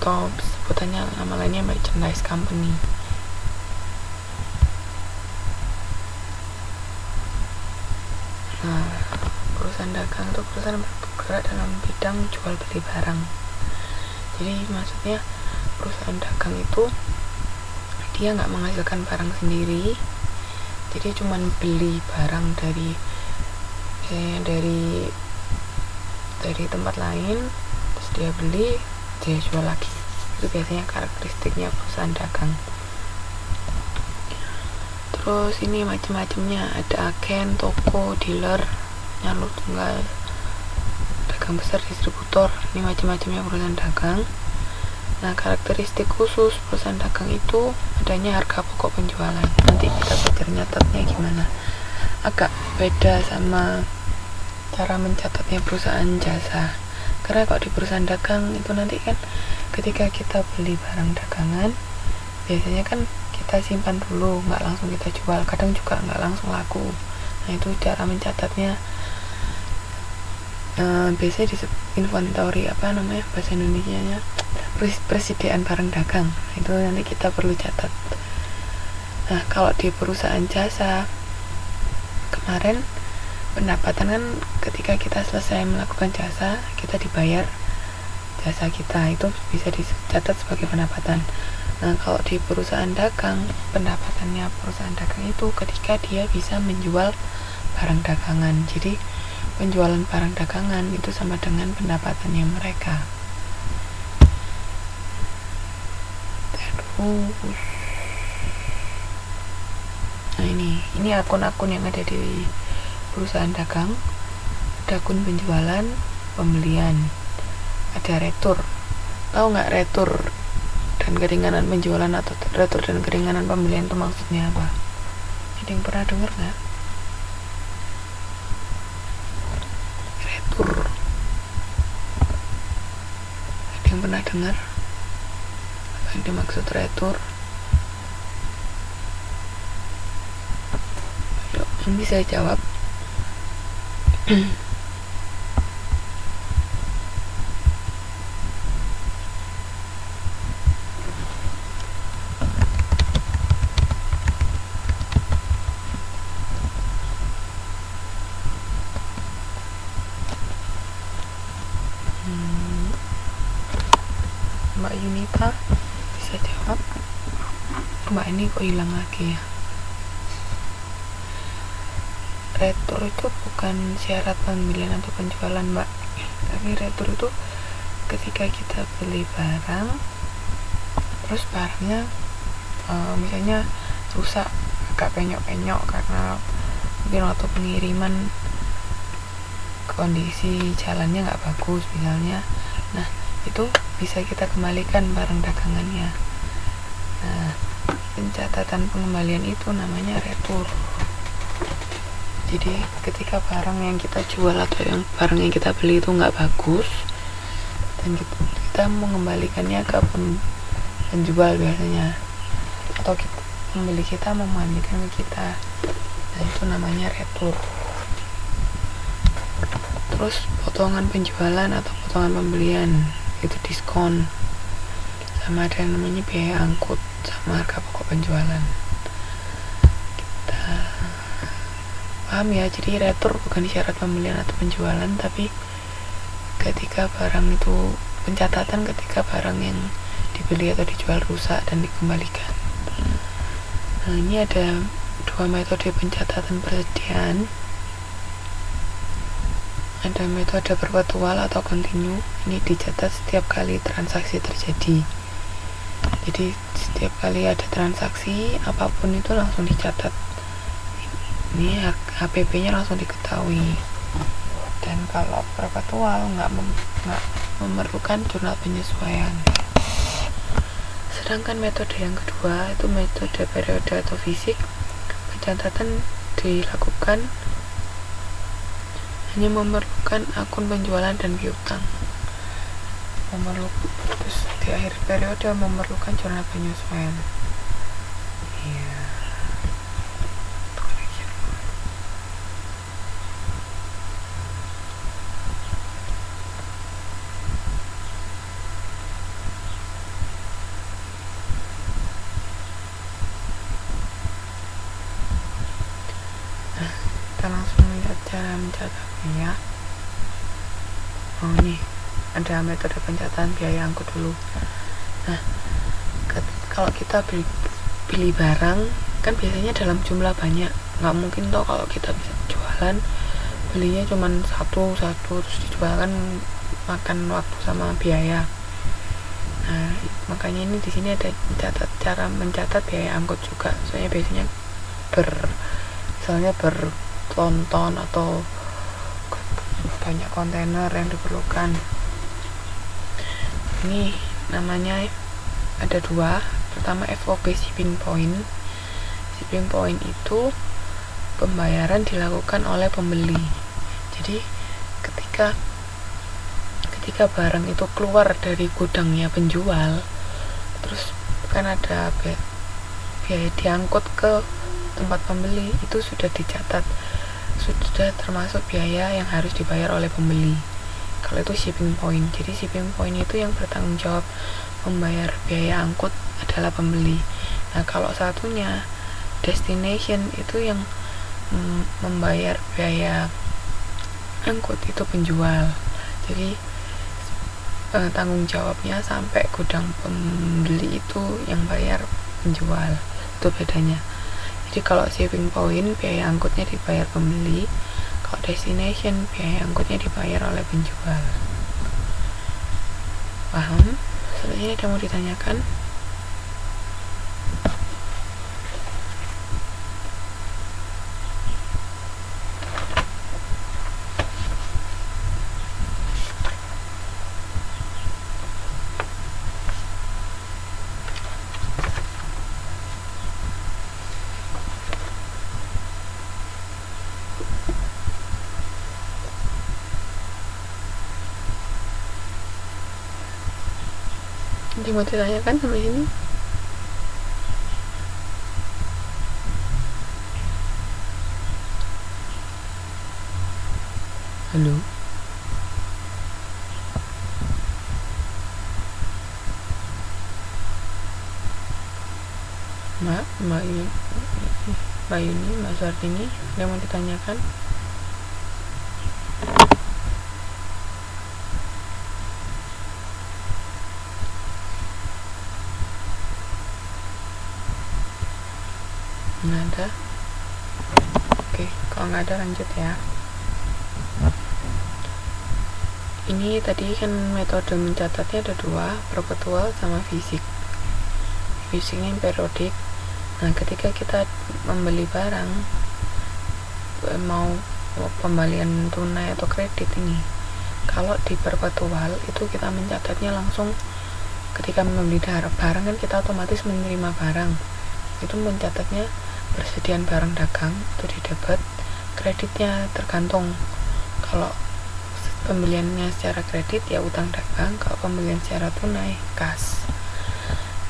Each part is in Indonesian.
atau sebutannya nama lainnya merchandise company. Nah, perusahaan dagang itu perusahaan bergerak dalam bidang jual beli barang. Jadi maksudnya perusahaan dagang itu dia nggak menghasilkan barang sendiri, jadi cuman beli barang dari misalnya dari tempat lain, terus dia beli, dia jual lagi. Itu biasanya karakteristiknya perusahaan dagang. Terus ini macam-macamnya, ada agen, toko, dealer, nyalur tunggal, dagang besar, distributor. Ini macam-macamnya perusahaan dagang. Nah, karakteristik khusus perusahaan dagang itu adanya harga pokok penjualan. Nanti kita belajar nyatetnya gimana. Agak beda sama cara mencatatnya perusahaan jasa. Karena kalau di perusahaan dagang itu nanti kan ketika kita beli barang dagangan, biasanya kan kita simpan dulu, nggak langsung kita jual. Kadang juga nggak langsung laku. Nah, itu cara mencatatnya. Biasanya di inventory, apa namanya bahasa Indonesianya, persediaan barang dagang. Itu nanti kita perlu catat. Nah, kalau di perusahaan jasa, kemarin pendapatan kan ketika kita selesai melakukan jasa, kita dibayar jasa kita, itu bisa dicatat sebagai pendapatan. Nah, kalau di perusahaan dagang, pendapatannya perusahaan dagang itu ketika dia bisa menjual barang dagangan. Jadi penjualan barang dagangan itu sama dengan pendapatannya mereka. Terus, nah ini akun-akun yang ada di perusahaan dagang. Ada akun penjualan, pembelian, ada retur. Tahu nggak retur dan keringanan penjualan atau retur dan keringanan pembelian itu maksudnya apa? Ada yang pernah dengar nggak? Retur. Ada yang pernah dengar? Apa yang dimaksud retur? Ayo, yang bisa jawab. Mbak Yunita bisa jawab. Mbak ini kok hilang lagi ya? Retur itu bukan syarat pembelian atau penjualan, Mbak. Tapi retur itu ketika kita beli barang, terus barangnya misalnya rusak, agak penyok-penyok karena mungkin waktu pengiriman kondisi jalannya nggak bagus misalnya. Nah, itu bisa kita kembalikan barang dagangannya. Nah, pencatatan pengembalian itu namanya retur. Jadi ketika barang yang kita jual atau barang yang kita beli itu nggak bagus dan kita mengembalikannya ke penjual biasanya, atau pembeli kita mengembalikan ke kita, nah itu namanya retur. Terus potongan penjualan atau potongan pembelian itu diskon, sama ada yang namanya biaya angkut sama harga pokok penjualan. Kita paham ya, jadi retur bukan syarat pembelian atau penjualan, tapi ketika barang itu pencatatan ketika barang yang dibeli atau dijual rusak dan dikembalikan. Nah, ini ada dua metode pencatatan persediaan. Ada metode perpetual atau kontinu. Ini dicatat setiap kali transaksi terjadi. Jadi setiap kali ada transaksi apapun itu langsung dicatat. Ini HPP-nya langsung diketahui. Dan kalau perpetual nggak memerlukan jurnal penyesuaian. Sedangkan metode yang kedua itu metode periode atau fisik. Pencatatan dilakukan hanya memerlukan akun penjualan dan piutang. Terus di akhir periode memerlukan jurnal penyesuaian. Iya. kita langsung lihat cara mencatatnya ya. Ini ada metode pencatatan biaya angkut dulu. Nah, kalau kita beli barang kan biasanya dalam jumlah banyak, nggak mungkin toh kalau kita bisa jualan belinya cuman satu terus dijual, kan makan waktu sama biaya. Nah, makanya ini di sini ada cara mencatat biaya angkut juga. Soalnya biasanya misalnya bertonton atau banyak kontainer yang diperlukan. Ini namanya ada dua. Pertama FOB, shipping point. Shipping point itu pembayaran dilakukan oleh pembeli. Jadi ketika barang itu keluar dari gudangnya penjual, terus kan ada biaya diangkut ke tempat pembeli, itu sudah dicatat, sudah termasuk biaya yang harus dibayar oleh pembeli. Kalau itu shipping point. Jadi shipping point itu yang bertanggung jawab membayar biaya angkut adalah pembeli. Nah, kalau satunya destination itu yang membayar biaya angkut itu penjual. Jadi tanggung jawabnya sampai gudang pembeli itu yang bayar penjual. Itu bedanya. Jadi kalau shipping point biaya angkutnya dibayar pembeli, kalau destination biaya angkutnya dibayar oleh penjual. Paham? Selanjutnya ada mau ditanyakan? Nanti mau ditanyakan sampai sini? Halo? Mbak Yuni, Mbak Suartini, ada mau ditanyakan? Nggak ada? Oke, kalau nggak ada lanjut ya. Ini tadi kan metode mencatatnya ada dua, perpetual sama fisik. Fisik ini periodik. Nah, ketika kita membeli barang, mau pembelian tunai atau kredit ini, kalau di perpetual itu kita mencatatnya langsung ketika membeli barang kan kita otomatis menerima barang, itu mencatatnya persediaan barang dagang itu di debit, kreditnya tergantung. Kalau pembeliannya secara kredit ya utang dagang, kalau pembelian secara tunai kas.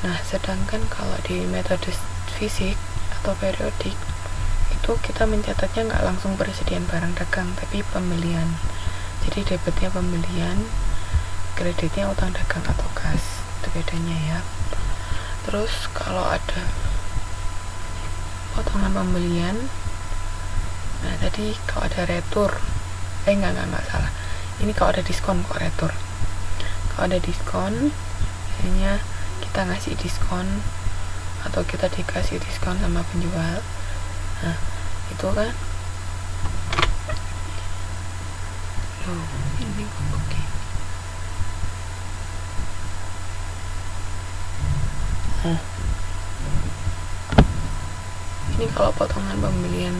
Nah, sedangkan kalau di metode fisik atau periodik itu kita mencatatnya nggak langsung persediaan barang dagang tapi pembelian. Jadi debitnya pembelian, kreditnya utang dagang atau kas. Itu bedanya ya. Terus kalau ada potongan pembelian, nah tadi kalau ada retur, enggak salah, ini kalau ada diskon kok retur. Kalau ada diskon, biasanya kita ngasih diskon atau kita dikasih diskon sama penjual. Nah, itu kan ini kok begini. Nah, ini kalau potongan pembelian,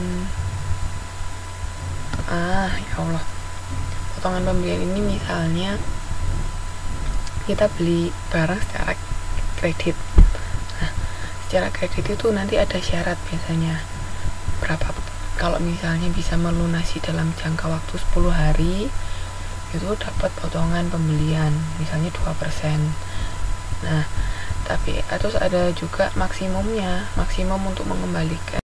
ya Allah, potongan pembelian ini misalnya kita beli barang secara kredit. Nah, secara kredit itu nanti ada syarat biasanya berapa, kalau misalnya bisa melunasi dalam jangka waktu 10 hari itu dapat potongan pembelian misalnya 2%. Nah, tapi terus ada juga maksimum untuk mengembalikan